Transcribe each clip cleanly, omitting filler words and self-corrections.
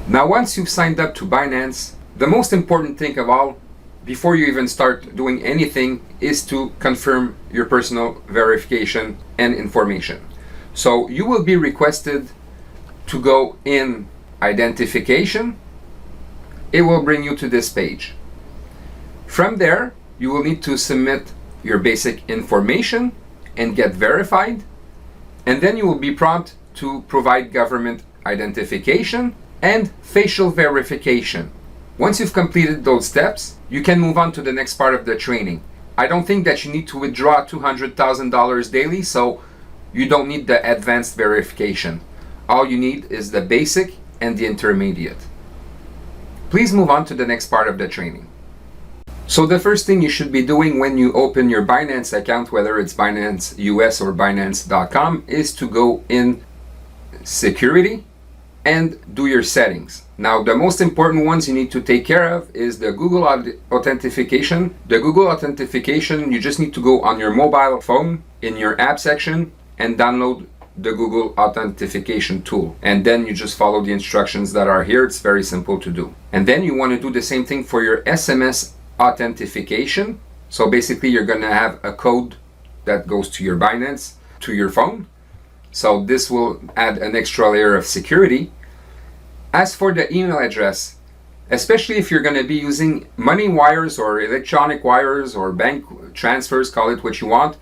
Now, once you've signed up to Binance, the most important thing of all, before you even start doing anything, is to confirm your personal verification and information. So you will be requested to go in identification. It will bring you to this page. From there, you will need to submit your basic information and get verified. And then you will be prompted to provide government identification and facial verification. Once you've completed those steps, you can move on to the next part of the training. I don't think that you need to withdraw $200,000 daily, so you don't need the advanced verification. All you need is the basic and the intermediate. Please move on to the next part of the training. So the first thing you should be doing when you open your Binance account, whether it's Binance US or Binance.com, is to go in security and do your settings. Now, the most important ones you need to take care of is the Google authentication. The Google authentication, you just need to go on your mobile phone in your app section and download the Google authentication tool. And then you just follow the instructions that are here. It's very simple to do. And then you want to do the same thing for your SMS authentication. So basically you're going to have a code that goes to your Binance, to your phone. So this will add an extra layer of security. As for the email address, especially if you're going to be using money wires or electronic wires or bank transfers, call it what you want,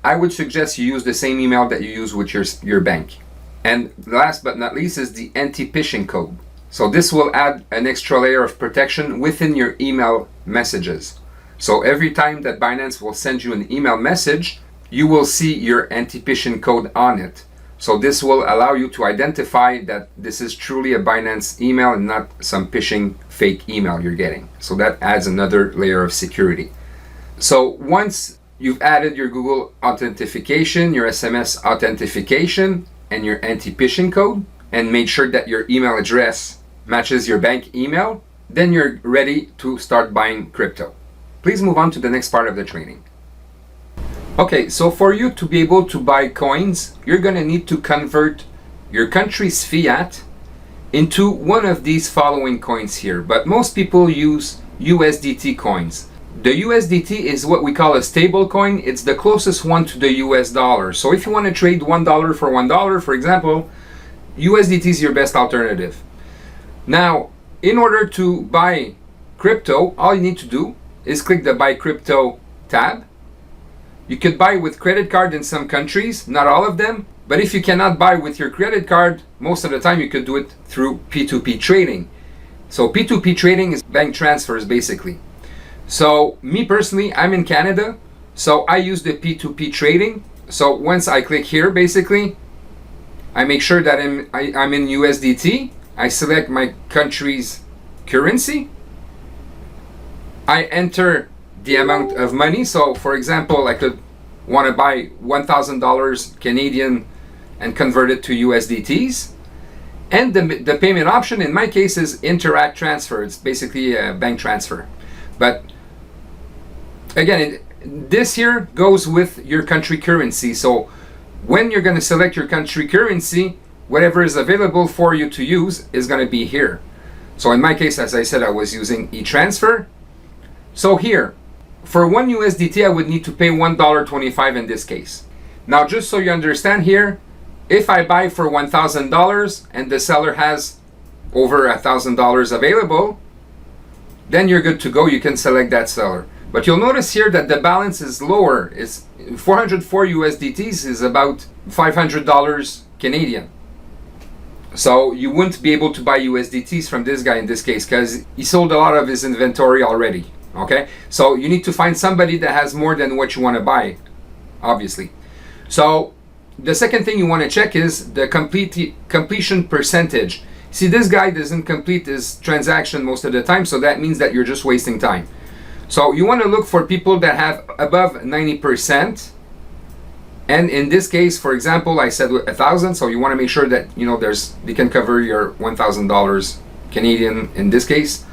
I would suggest you use the same email that you use with your bank. And last but not least is the anti-phishing code. So this will add an extra layer of protection within your email messages. So every time that Binance will send you an email message, you will see your anti-phishing code on it. So this will allow you to identify that this is truly a Binance email and not some phishing fake email you're getting. So that adds another layer of security. So once you've added your Google authentication, your SMS authentication, and your anti-phishing code, and made sure that your email address matches your bank email, then you're ready to start buying crypto. Please move on to the next part of the training. Okay, so for you to be able to buy coins, you're going to need to convert your country's fiat into one of these following coins here. But most people use USDT coins. The USDT is what we call a stable coin. It's the closest one to the US dollar. So if you want to trade $1 for $1, for example, USDT is your best alternative. Now, in order to buy crypto, all you need to do is click the Buy Crypto tab. You could buy with credit card in some countries, not all of them. But if you cannot buy with your credit card, most of the time you could do it through P2P trading. So P2P trading is bank transfers basically. So me personally, I'm in Canada, so I use the P2P trading. So once I click here, basically, I make sure that I'm in USDT. I select my country's currency. I enter the amount of money. So for example, I could want to buy $1,000 Canadian and convert it to USDTs. And the payment option in my case is Interact Transfer. It's basically a bank transfer. But again, this here goes with your country currency. So when you're going to select your country currency, whatever is available for you to use is going to be here. So in my case, as I said, I was using e-transfer. So here, for one USDT, I would need to pay $1.25 in this case. Now, just so you understand here, if I buy for $1,000 and the seller has over $1,000 available, then you're good to go. You can select that seller. But you'll notice here that the balance is lower. It's 404 USDTs is about $500 Canadian. So you wouldn't be able to buy USDTs from this guy in this case because he sold a lot of his inventory already. Okay, so you need to find somebody that has more than what you want to buy, obviously. So the second thing you want to check is the completion percentage. See, this guy doesn't complete his transaction most of the time, so that means that you're just wasting time. So you want to look for people that have above 90%. And in this case, for example, I said 1,000, so you want to make sure that they can cover your $1,000 Canadian in this case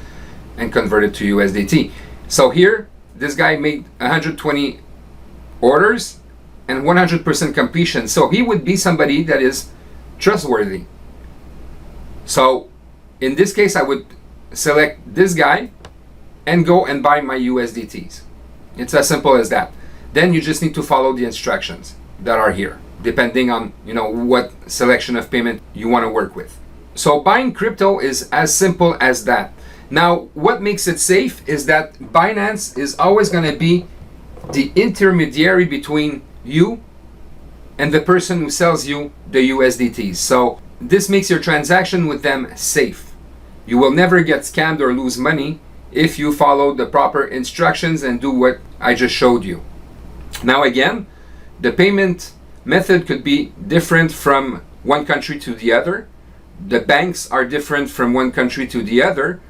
and convert it to USDT. So here, this guy made 120 orders and 100% completion. So he would be somebody that is trustworthy. So in this case, I would select this guy and go and buy my USDTs. It's as simple as that. Then you just need to follow the instructions that are here, depending on what selection of payment you want to work with. So buying crypto is as simple as that. Now, what makes it safe is that Binance is always going to be the intermediary between you and the person who sells you the USDTs. So this makes your transaction with them safe. You will never get scammed or lose money if you follow the proper instructions and do what I just showed you. Now again, the payment method could be different from one country to the other. The banks are different from one country to the other.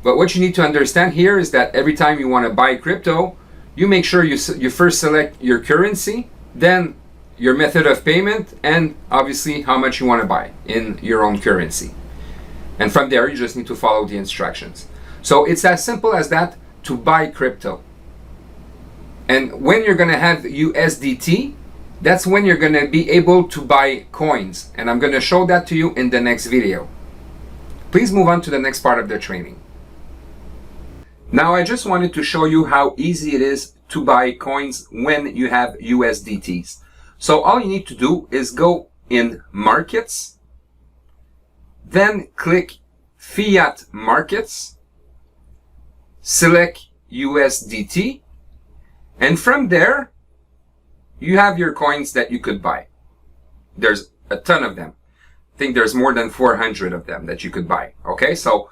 But what you need to understand here is that every time you want to buy crypto, you make sure you first select your currency, then your method of payment, and obviously how much you want to buy in your own currency. And from there, you just need to follow the instructions. So it's as simple as that to buy crypto. And when you're going to have USDT, that's when you're going to be able to buy coins. And I'm going to show that to you in the next video. Please move on to the next part of the training. Now I just wanted to show you how easy it is to buy coins when you have USDTs. So all you need to do is go in Markets, then click Fiat Markets, select USDT, and from there you have your coins that you could buy. There's a ton of them. I think there's more than 400 of them that you could buy. Okay, so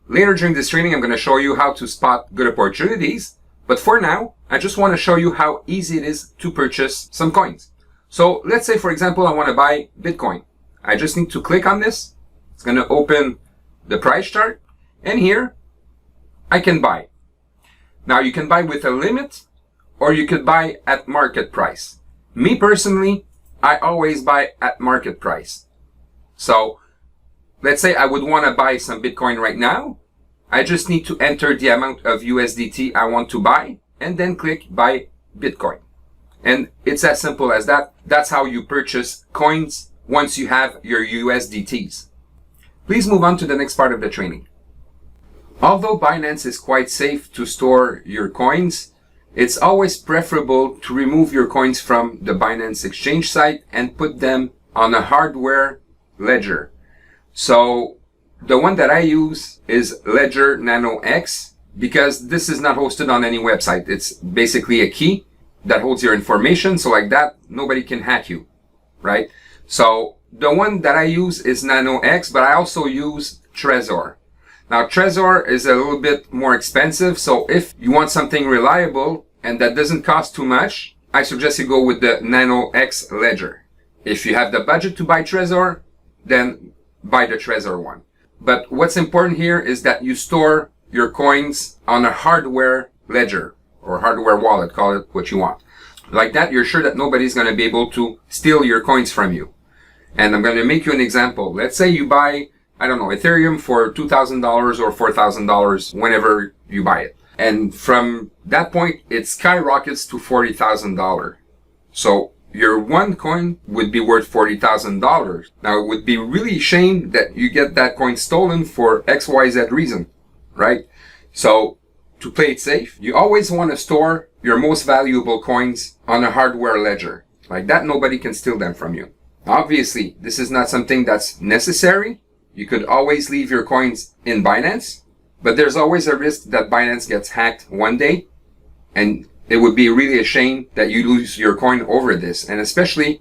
later during this training, I'm going to show you how to spot good opportunities. But for now, I just want to show you how easy it is to purchase some coins. So let's say, for example, I want to buy Bitcoin. I just need to click on this. It's going to open the price chart. And here, I can buy. Now, you can buy with a limit, or you could buy at market price. Me personally, I always buy at market price. So let's say I would want to buy some Bitcoin right now. I just need to enter the amount of USDT I want to buy and then click buy Bitcoin. And it's as simple as that. That's how you purchase coins once you have your USDTs. Please move on to the next part of the training. Although Binance is quite safe to store your coins, it's always preferable to remove your coins from the Binance exchange site and put them on a hardware ledger. So the one that I use is Ledger Nano X because this is not hosted on any website. It's basically a key that holds your information. So like that, nobody can hack you, right? So the one that I use is Nano X, but I also use Trezor. Now Trezor is a little bit more expensive. So if you want something reliable and that doesn't cost too much, I suggest you go with the Nano X Ledger. If you have the budget to buy Trezor, then buy the Trezor one. But what's important here is that you store your coins on a hardware ledger or hardware wallet, call it what you want. Like that, you're sure that nobody's going to be able to steal your coins from you. And I'm going to make you an example. Let's say you buy, I don't know, Ethereum for $2,000 or $4,000 whenever you buy it. And from that point, it skyrockets to $40,000. So your one coin would be worth $40,000. Now, it would be really a shame that you get that coin stolen for XYZ reason, right? So to play it safe, you always want to store your most valuable coins on a hardware ledger. Like that, nobody can steal them from you. Obviously, this is not something that's necessary. You could always leave your coins in Binance, but there's always a risk that Binance gets hacked one day, and it would be really a shame that you lose your coin over this. And especially,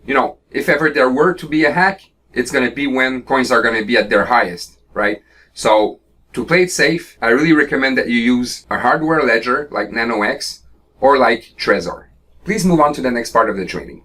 if ever there were to be a hack, it's going to be when coins are going to be at their highest, right? So to play it safe, I really recommend that you use a hardware ledger like Nano X or like Trezor. Please move on to the next part of the training.